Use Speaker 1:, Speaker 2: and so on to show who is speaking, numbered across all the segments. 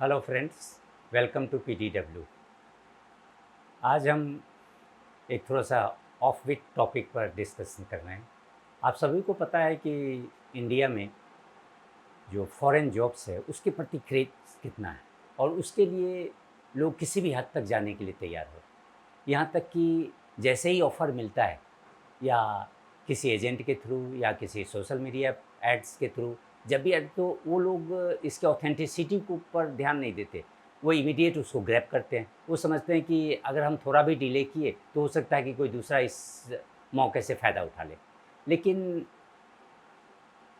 Speaker 1: Hello friends, welcome to PDW. आज हम एक थोड़ा सा ऑफ बीट टॉपिक पर डिस्कशन कर रहे हैं। आप सभी को पता है कि इंडिया में जो फॉरेन जॉब्स है उसके प्रति क्रेज कितना है और उसके लिए लोग किसी भी हद तक जाने के लिए तैयार हो। यहाँ तक कि जैसे ही ऑफ़र मिलता है या किसी एजेंट के थ्रू या किसी सोशल मीडिया एड्स के थ्रू, जब भी ऐड तो वो लोग इसके ऑथेंटिसिटी के ऊपर ध्यान नहीं देते। वो इमीडिएट उसको ग्रैब करते हैं। वो समझते हैं कि अगर हम थोड़ा भी डिले किए तो हो सकता है कि कोई दूसरा इस मौके से फ़ायदा उठा ले। लेकिन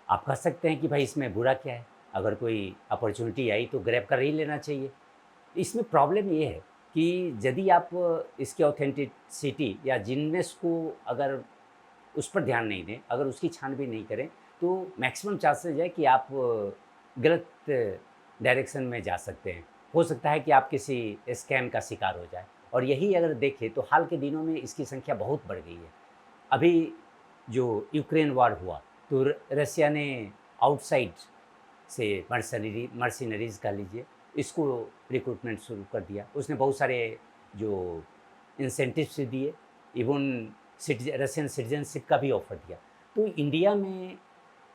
Speaker 1: आप कह सकते हैं कि भाई इसमें बुरा क्या है? अगर कोई अपॉर्च्युनिटी आई तो ग्रैब कर ही लेना चाहिए। इसमें प्रॉब्लम ये है कि यदि आप इसकी ऑथेंटिसिटी या जिननेस को अगर उस पर ध्यान नहीं दें, अगर उसकी छानबीन नहीं करें, तो मैक्सिमम चांसेस है कि आप गलत डायरेक्शन में जा सकते हैं। हो सकता है कि आप किसी स्कैम का शिकार हो जाएँ और यही अगर देखें तो हाल के दिनों में इसकी संख्या बहुत बढ़ गई है। अभी जो यूक्रेन वॉर हुआ, तो रसिया ने आउटसाइड से मर्सिनरीज़ कह लीजिए, इसको रिक्रूटमेंट शुरू कर दिया। उसने बहुत सारे जो इंसेंटिव्स दिए, इवन रशियन सिटीज़नशिप का भी ऑफ़र दिया। तो इंडिया में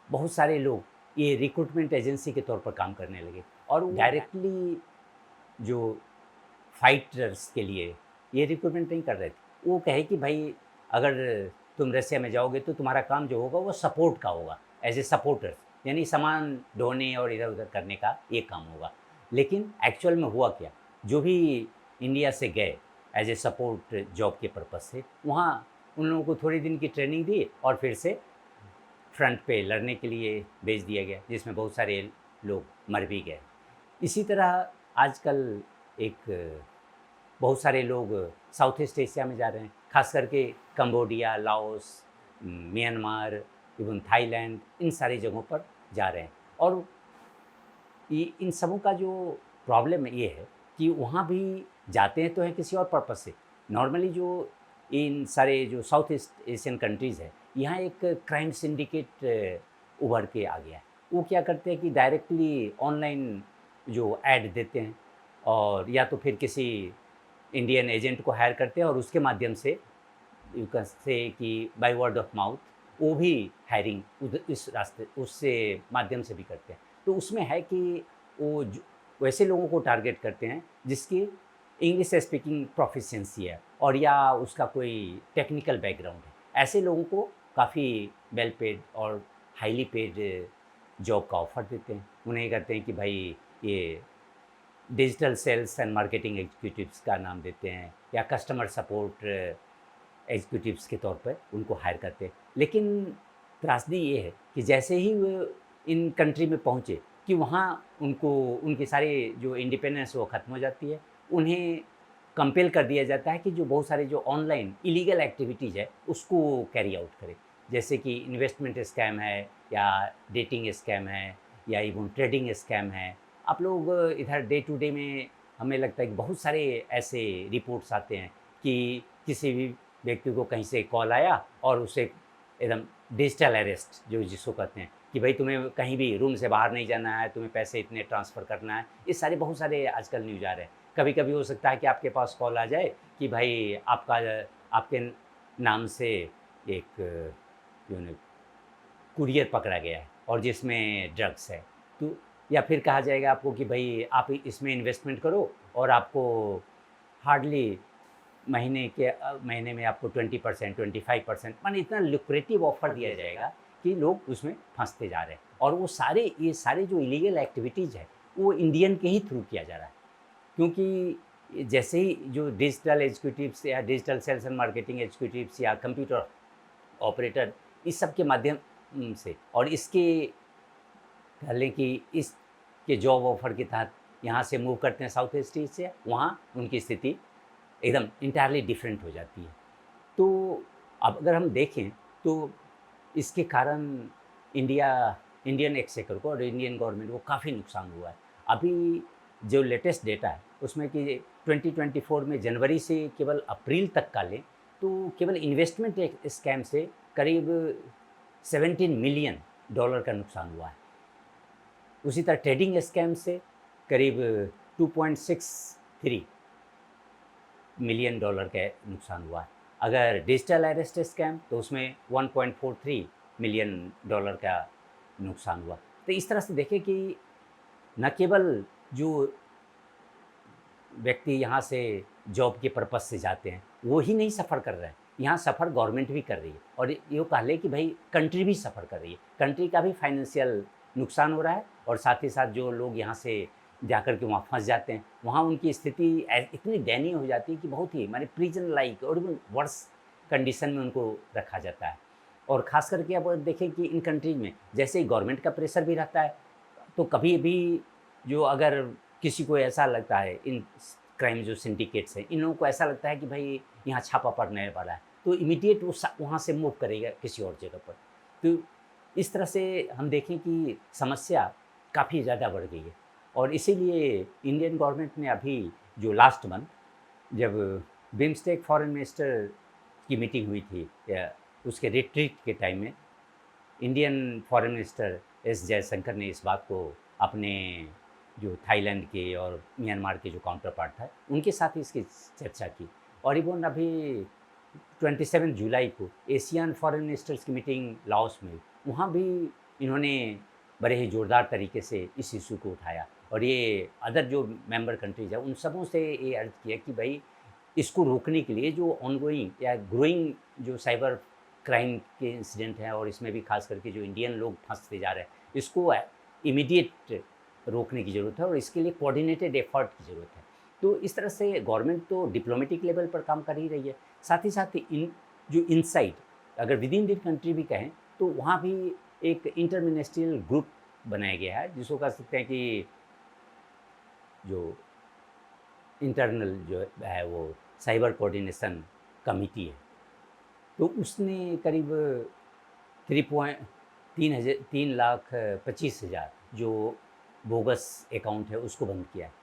Speaker 1: बहुत सारे लोग ये रिक्रूटमेंट एजेंसी के तौर पर काम करने लगे और वो डायरेक्टली जो फाइटर्स के लिए ये रिक्रूटमेंट नहीं कर रहे थे। वो कहे कि भाई अगर तुम रसिया में जाओगे तो तुम्हारा काम जो होगा वो सपोर्ट का होगा, एज़ ए सपोर्टर्स, यानी सामान ढोने और इधर-उधर करने का ये काम होगा। लेकिन एक्चुअल में हुआ क्या? जो भी इंडिया से गए एज़ ए सपोर्ट जॉब के पर्पज़ से, वहाँ उन लोगों को थोड़े दिन की ट्रेनिंग दी और फिर से फ्रंट पे लड़ने के लिए भेज दिया गया, जिसमें बहुत सारे लोग मर भी गए। इसी तरह आजकल एक बहुत सारे लोग साउथ ईस्ट एशिया में जा रहे हैं, खास करके Cambodia, Laos, Myanmar, even Thailand, इन सारी जगहों पर जा रहे हैं। और ये इन सबों का जो प्रॉब्लम ये है कि वहाँ भी जाते हैं तो हैं किसी और पर्पज़ से। नॉर्मली जो इन सारे जो साउथ ईस्ट एशियन कंट्रीज़ है, यहाँ एक क्राइम सिंडिकेट उभर के आ गया है। वो क्या करते हैं कि डायरेक्टली ऑनलाइन जो ऐड देते हैं और या तो फिर किसी इंडियन एजेंट को हायर करते हैं और उसके माध्यम से यू कैन से कि बाय वर्ड ऑफ माउथ वो भी हायरिंग इस रास्ते उससे माध्यम से भी करते हैं। तो उसमें है कि वो वैसे लोगों को टारगेट करते हैं जिसकी इंग्लिश स्पीकिंग प्रोफिशिएंसी है और या उसका कोई टेक्निकल बैकग्राउंड है। ऐसे लोगों को काफ़ी वेल पेड और हाईली पेड जॉब का ऑफ़र देते हैं। उन्हें कहते हैं कि भाई ये digital sales and marketing executives का नाम देते हैं या कस्टमर सपोर्ट एग्जीक्यूटिव्स के तौर पर उनको हायर करते हैं। लेकिन त्रासदी ये है कि जैसे ही वो इन कंट्री में पहुँचे कि वहाँ उनको उनकी सारी जो इंडिपेंडेंस वो ख़त्म हो जाती है। उन्हें कंपेल कर दिया जाता है कि जो बहुत सारे जो ऑनलाइन इलीगल एक्टिविटीज़ है उसको कैरी आउट करें। जैसे कि इन्वेस्टमेंट स्कैम है या डेटिंग स्कैम है या इवन ट्रेडिंग स्कैम है। आप लोग इधर डे टू डे में हमें लगता है कि बहुत सारे ऐसे रिपोर्ट्स आते हैं कि किसी भी व्यक्ति को कहीं से कॉल आया और उसे एकदम डिजिटल अरेस्ट जो जिसको कहते हैं कि भाई तुम्हें कहीं भी रूम से बाहर नहीं जाना है, तुम्हें पैसे इतने ट्रांसफ़र करना है। ये सारे बहुत सारे आजकल न्यूज़ आ रहे हैं। कभी-कभी हो सकता है कि आपके पास कॉल आ जाए कि भाई आपके नाम से एक जो है कुरियर पकड़ा गया है और जिसमें ड्रग्स है। तो या फिर कहा जाएगा आपको कि भई आप इसमें इन्वेस्टमेंट करो और आपको हार्डली महीने में आपको 20%, 25% माने इतना लुक्रेटिव ऑफ़र दिया जाएगा कि लोग उसमें फँसते जा रहे हैं। और वो ये सारे जो इलीगल एक्टिविटीज़ है, वो इंडियन के ही थ्रू किया जा रहा है। क्योंकि जैसे ही जो डिजिटल एग्जीक्यूटिव्स या digital sales and marketing executives या कंप्यूटर ऑपरेटर, इस सब के माध्यम से और इसके कह लें कि इसके जॉब ऑफ़र के तहत यहाँ से मूव करते हैं साउथ ईस्ट एशिया, वहाँ उनकी स्थिति एकदम इंटायरली डिफरेंट हो जाती है। तो अब अगर हम देखें तो इसके कारण इंडिया इंडियन एक्सचेकर को और इंडियन गवर्नमेंट को काफ़ी नुकसान हुआ है। अभी जो लेटेस्ट डेटा है उसमें कि 2024 में जनवरी से केवल अप्रैल तक का लें तो केवल इन्वेस्टमेंट एक स्कैम से करीब 17 मिलियन डॉलर का नुकसान हुआ है। उसी तरह ट्रेडिंग स्कैम से करीब 2.63 मिलियन डॉलर का नुकसान हुआ है। अगर डिजिटल अरेस्ट स्कैम तो उसमें 1.43 मिलियन डॉलर का नुकसान हुआ। तो इस तरह से देखें कि न केवल जो व्यक्ति यहाँ से जॉब के पर्पज़ से जाते हैं वो ही नहीं सफ़र कर रहे हैं, यहाँ सफ़र गवर्नमेंट भी कर रही है और ये कह लें कि भाई कंट्री भी सफ़र कर रही है, कंट्री का भी फाइनेंशियल नुकसान हो रहा है और साथ ही साथ जो लोग यहाँ से जाकर के वहाँ फंस जाते हैं वहाँ उनकी स्थिति इतनी दयनीय हो जाती है कि बहुत ही माने प्रिजन लाइक और इवन वर्स कंडीशन में उनको रखा जाता है। और ख़ास करके अब देखें कि इन कंट्रीज में जैसे ही गवर्नमेंट का प्रेशर भी रहता है तो कभी भी जो अगर किसी को ऐसा लगता है इन क्राइम जो सिंडिकेट्स हैं इन लोगों को ऐसा लगता है कि भाई यहाँ छापा पड़ने वाला है तो इमीडिएट वो वहाँ से मूव करेगा किसी और जगह पर। तो इस तरह से हम देखें कि समस्या काफ़ी ज़्यादा बढ़ गई है और इसीलिए इंडियन गवर्नमेंट ने अभी जो लास्ट मंथ जब बिम्स्टेक फॉरेन मिनिस्टर की मीटिंग हुई थी या उसके रिट्रीट के टाइम में Indian foreign minister S Jaishankar ने इस बात को अपने जो थाईलैंड के और म्यांमार के जो काउंटर पार्ट था उनके साथ ही इसकी चर्चा की और इवन अभी 27 जुलाई को एशियन फॉरेन मिनिस्टर्स की मीटिंग लाओस में वहाँ भी इन्होंने बड़े ही ज़ोरदार तरीके से इस इशू को उठाया और ये अदर जो मेंबर कंट्रीज है उन सबों से ये अर्ज किया कि भाई इसको रोकने के लिए जो ऑनगोइंग या ग्रोइंग जो साइबर क्राइम के इंसिडेंट हैं और इसमें भी खास करके जो इंडियन लोग फंसते जा रहे हैं इसको इमीडिएट रोकने की ज़रूरत है और इसके लिए कोऑर्डिनेटेड एफर्ट की ज़रूरत है। तो इस तरह से गवर्नमेंट तो डिप्लोमेटिक लेवल पर काम कर ही रही है, साथ ही साथ इन जो इनसाइड अगर विद इन द कंट्री भी कहें तो वहाँ भी एक इंटर मिनिस्ट्रियल ग्रुप बनाया गया है जिसको कह सकते हैं कि जो इंटरनल जो है वो साइबर कोऑर्डिनेशन कमिटी है। तो उसने करीब 3,25,000 जो बोगस अकाउंट है उसको बंद किया है।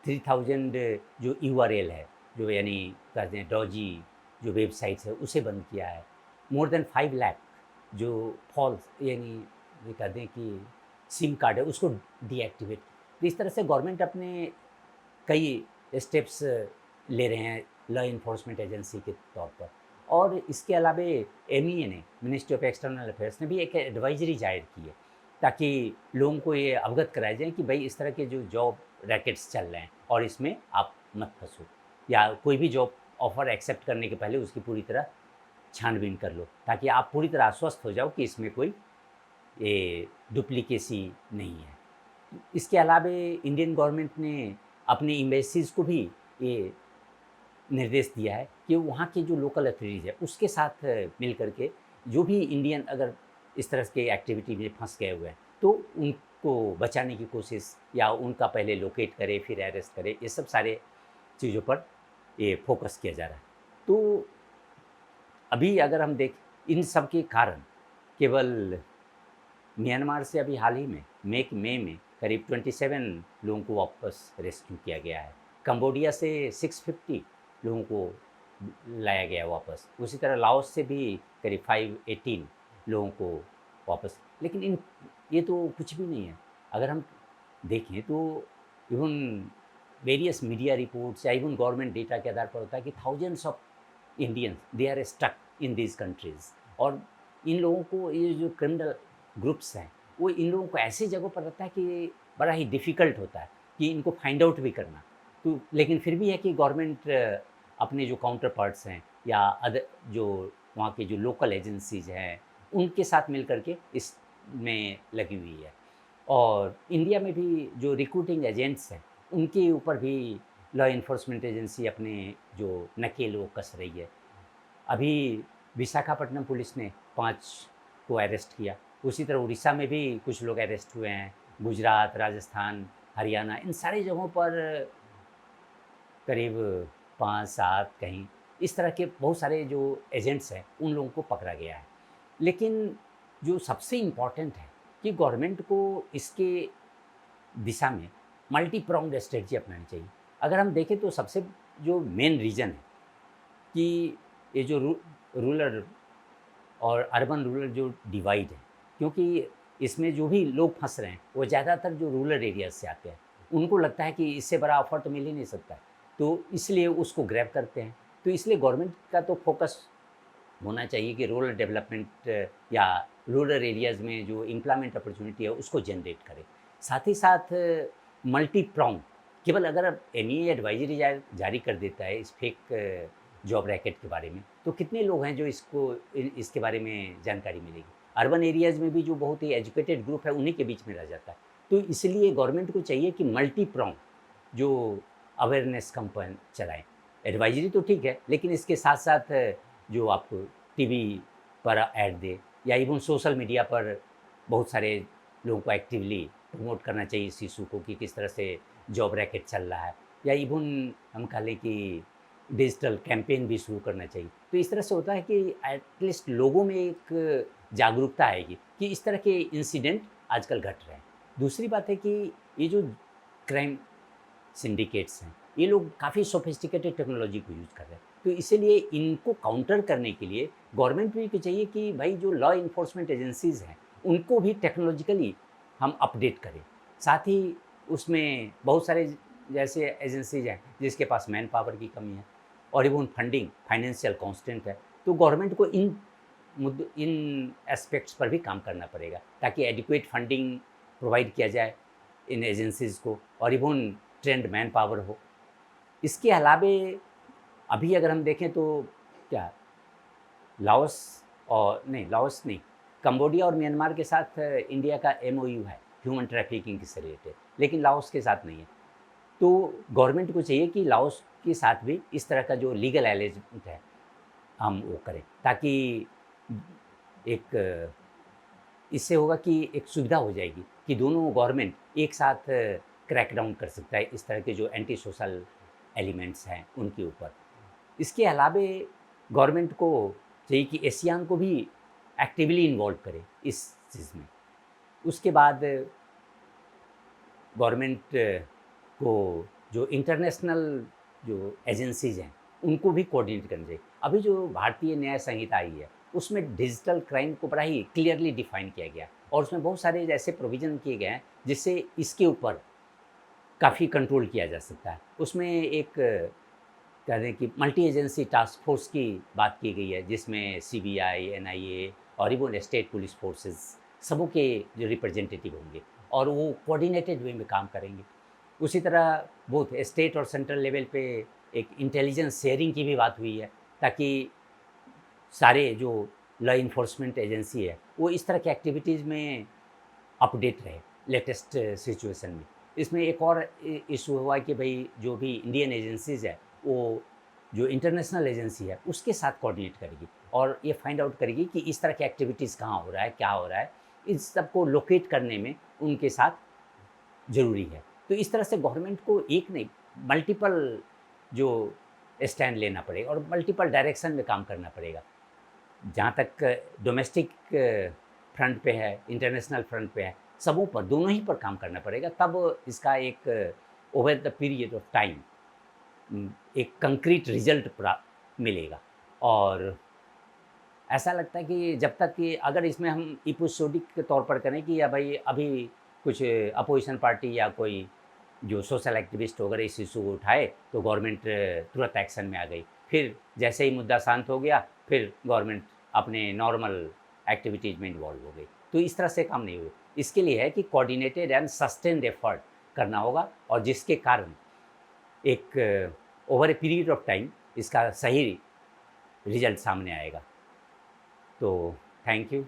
Speaker 1: 3,000 जो यूआरएल है जो यानी कहते हैं डॉजी जो वेबसाइट्स है उसे बंद किया है। मोर देन 5 लाख जो फॉल्स यानी ये कहते हैं कि सिम कार्ड है उसको डीएक्टिवेट। तो इस तरह से गवर्नमेंट अपने कई स्टेप्स ले रहे हैं लॉ इन्फोर्समेंट एजेंसी के तौर पर। और इसके अलावा एमईए ने मिनिस्ट्री ऑफ एक्सटर्नल अफेयर्स ने भी एक एडवाइजरी जाहिर की है ताकि लोगों को ये अवगत कराया जाए कि भाई इस तरह के जो जॉब रैकेट्स चल रहे हैं और इसमें आप मत फंसो या कोई भी जॉब ऑफ़र एक्सेप्ट करने के पहले उसकी पूरी तरह छानबीन कर लो ताकि आप पूरी तरह आश्वस्त हो जाओ कि इसमें कोई ये डुप्लीकेसी नहीं है। इसके अलावा इंडियन गवर्नमेंट ने अपनी एम्बेसीज़ को भी ये निर्देश दिया है कि वहाँ की जो लोकल अथॉरिटीज़ है उसके साथ मिल करके जो भी इंडियन अगर इस तरह के एक्टिविटी में फंस गए हुए हैं तो उनको बचाने की कोशिश या उनका पहले लोकेट करे फिर अरेस्ट करे, ये सब सारे चीज़ों पर ये फोकस किया जा रहा है। तो अभी अगर हम देख इन सब के कारण केवल म्यांमार से अभी हाल ही में मई में करीब 27 लोगों को वापस रेस्क्यू किया गया है। कंबोडिया से 650 लोगों को लाया गया वापस। उसी तरह लाओस से भी करीब 518 लोगों को वापस। लेकिन ये तो कुछ भी नहीं है। अगर हम देखें तो इवन वेरियस मीडिया रिपोर्ट्स या इवन गवर्नमेंट डेटा के आधार पर होता है कि thousands of Indians they are stuck in these countries और इन लोगों को ये जो क्रिमिनल ग्रुप्स हैं वो इन लोगों को ऐसी जगहों पर रहता है कि बड़ा ही डिफ़िकल्ट होता है कि इनको फाइंड आउट भी करना। तो लेकिन फिर भी है कि गवर्नमेंट अपने जो काउंटर पार्ट्स हैं या अदर जो वहाँ की जो लोकल एजेंसीज हैं उनके साथ मिल करके इसमें लगी हुई है। और इंडिया में भी जो रिक्रूटिंग एजेंट्स हैं उनके ऊपर भी लॉ इन्फोर्समेंट एजेंसी अपने जो नकेल वो कस रही है। अभी विशाखापट्टनम पुलिस ने 5 को अरेस्ट किया। उसी तरह उड़ीसा में भी कुछ लोग अरेस्ट हुए हैं। गुजरात, राजस्थान, हरियाणा इन सारी जगहों पर करीब 5-7 कहीं इस तरह के बहुत सारे जो एजेंट्स हैं उन लोगों को पकड़ा गया है। लेकिन जो सबसे इम्पॉर्टेंट है कि गवर्नमेंट को इसके दिशा में मल्टी प्रोंग्ड स्ट्रेटजी अपनानी चाहिए। अगर हम देखें तो सबसे जो मेन रीज़न है कि ये जो रूरल और अर्बन रूरल जो डिवाइड है, क्योंकि इसमें जो भी लोग फंस रहे हैं वो ज़्यादातर जो रूरल एरियाज से आते हैं उनको लगता है कि इससे बड़ा ऑफर तो मिल ही नहीं सकता है, तो इसलिए उसको ग्रैब करते हैं। तो इसलिए गवर्नमेंट का तो फोकस होना चाहिए कि रूरल डेवलपमेंट या रूरल एरियाज़ में जो एम्प्लॉयमेंट अपॉर्चुनिटी है उसको जनरेट करे। साथ ही साथ मल्टी प्रॉन्ग, केवल अगर अब एनईए एडवाइजरी जारी कर देता है इस फेक जॉब रैकेट के बारे में, तो कितने लोग हैं जो इसके बारे में जानकारी मिलेगी। अर्बन एरियाज़ में भी जो बहुत ही एजुकेटेड ग्रुप है उन्हीं के बीच में रह जाता है। तो इसलिए गवर्नमेंट को चाहिए कि मल्टी प्रॉन्ग जो अवेयरनेस कैंपेन चलाएं। एडवाइजरी तो ठीक है, लेकिन इसके साथ साथ जो आप टीवी पर ऐड दे या इवन सोशल मीडिया पर बहुत सारे लोगों को एक्टिवली प्रमोट करना चाहिए इस इशू को कि किस तरह से जॉब रैकेट चल रहा है, या इवन हम कह लें कि डिजिटल कैंपेन भी शुरू करना चाहिए। तो इस तरह से होता है कि एटलीस्ट लोगों में एक जागरूकता आएगी कि इस तरह के इंसिडेंट आजकल घट रहे हैं। दूसरी बात है कि ये जो क्राइम सिंडिकेट्स हैं, ये लोग काफ़ी सोफिस्टिकेटेड टेक्नोलॉजी को यूज़ कर रहे हैं। तो इसीलिए इनको काउंटर करने के लिए गवर्नमेंट भी चाहिए कि भाई जो लॉ इन्फोर्समेंट एजेंसीज़ हैं, उनको भी टेक्नोलॉजिकली हम अपडेट करें। साथ ही उसमें बहुत सारे जैसे एजेंसीज़ हैं जिसके पास मैन पावर की कमी है और इवन फंडिंग, फाइनेंशियल कॉन्स्टेंट है, तो गवर्नमेंट को इन एस्पेक्ट्स पर भी काम करना पड़ेगा ताकि एडिक्वेट फंडिंग प्रोवाइड किया जाए इन एजेंसीज़ को और इवन ट्रेंड मैन पावर हो। इसके अलावे अभी अगर हम देखें तो क्या लाओस लाओस नहीं, कंबोडिया और म्यांमार के साथ इंडिया का एमओयू है ह्यूमन ट्रैफिकिंग से रिलेटेड, लेकिन लाओस के साथ नहीं है। तो गवर्नमेंट को चाहिए कि लाओस के साथ भी इस तरह का जो लीगल अरेंजमेंट है हम वो करें, ताकि एक इससे होगा कि एक सुविधा हो जाएगी कि दोनों गवर्नमेंट एक साथ क्रैकडाउन कर सकता है इस तरह के जो एंटी सोशल एलिमेंट्स हैं उनके ऊपर। इसके अलावे गवर्नमेंट को चाहिए कि एशियान को भी एक्टिवली इन्वॉल्व करे इस चीज़ में। उसके बाद गवर्नमेंट को जो इंटरनेशनल जो एजेंसीज़ हैं उनको भी कोऑर्डिनेट करना चाहिए। अभी जो भारतीय न्याय संहिता आई है उसमें डिजिटल क्राइम को बड़ा ही क्लियरली डिफाइन किया गया और उसमें बहुत सारे ऐसे प्रोविज़न किए गए हैं जिससे इसके ऊपर काफ़ी कंट्रोल किया जा सकता है। उसमें एक कह दें कि मल्टी एजेंसी टास्क फोर्स की बात की गई है जिसमें सीबीआई, एनआईए और इवन स्टेट पुलिस फोर्सेस सबों के जो रिप्रेजेंटेटिव होंगे और वो कोऑर्डिनेटेड वे में काम करेंगे। उसी तरह बहुत स्टेट और सेंट्रल लेवल पे एक इंटेलिजेंस शेयरिंग की भी बात हुई है ताकि सारे जो लॉ इन्फोर्समेंट एजेंसी है वो इस तरह की एक्टिविटीज़ में अपडेट रहे लेटेस्ट सिचुएशन में। इसमें एक और इशू हुआ कि भाई जो भी इंडियन एजेंसीज़ है वो जो इंटरनेशनल एजेंसी है उसके साथ कोऑर्डिनेट करेगी और ये फाइंड आउट करेगी कि इस तरह की एक्टिविटीज़ कहाँ हो रहा है, क्या हो रहा है, इस सब को लोकेट करने में उनके साथ ज़रूरी है। तो इस तरह से गवर्नमेंट को एक नहीं मल्टीपल जो स्टैंड लेना पड़ेगा और मल्टीपल डायरेक्शन में काम करना पड़ेगा। जहाँ तक डोमेस्टिक फ्रंट पे है, इंटरनेशनल फ्रंट पे है, सबों पर, दोनों ही पर काम करना पड़ेगा, तब इसका एक over the period of time एक कंक्रीट रिजल्ट मिलेगा। और ऐसा लगता है कि जब तक कि अगर इसमें हम एपिसोडिक के तौर पर करें कि या भाई अभी कुछ अपोजिशन पार्टी या कोई जो सोशल एक्टिविस्ट वगैरह इस इशू को उठाए तो गवर्नमेंट तुरंत एक्शन में आ गई, फिर जैसे ही मुद्दा शांत हो गया फिर गवर्नमेंट अपने नॉर्मल एक्टिविटीज़ में इन्वॉल्व हो गई। तो इस तरह से काम नहीं हुई। इसके लिए है कि कोऑर्डिनेटेड एंड सस्टेन्ड एफर्ट करना होगा और जिसके कारण एक over a period of time इसका सही रिजल्ट सामने आएगा। तो थैंक यू।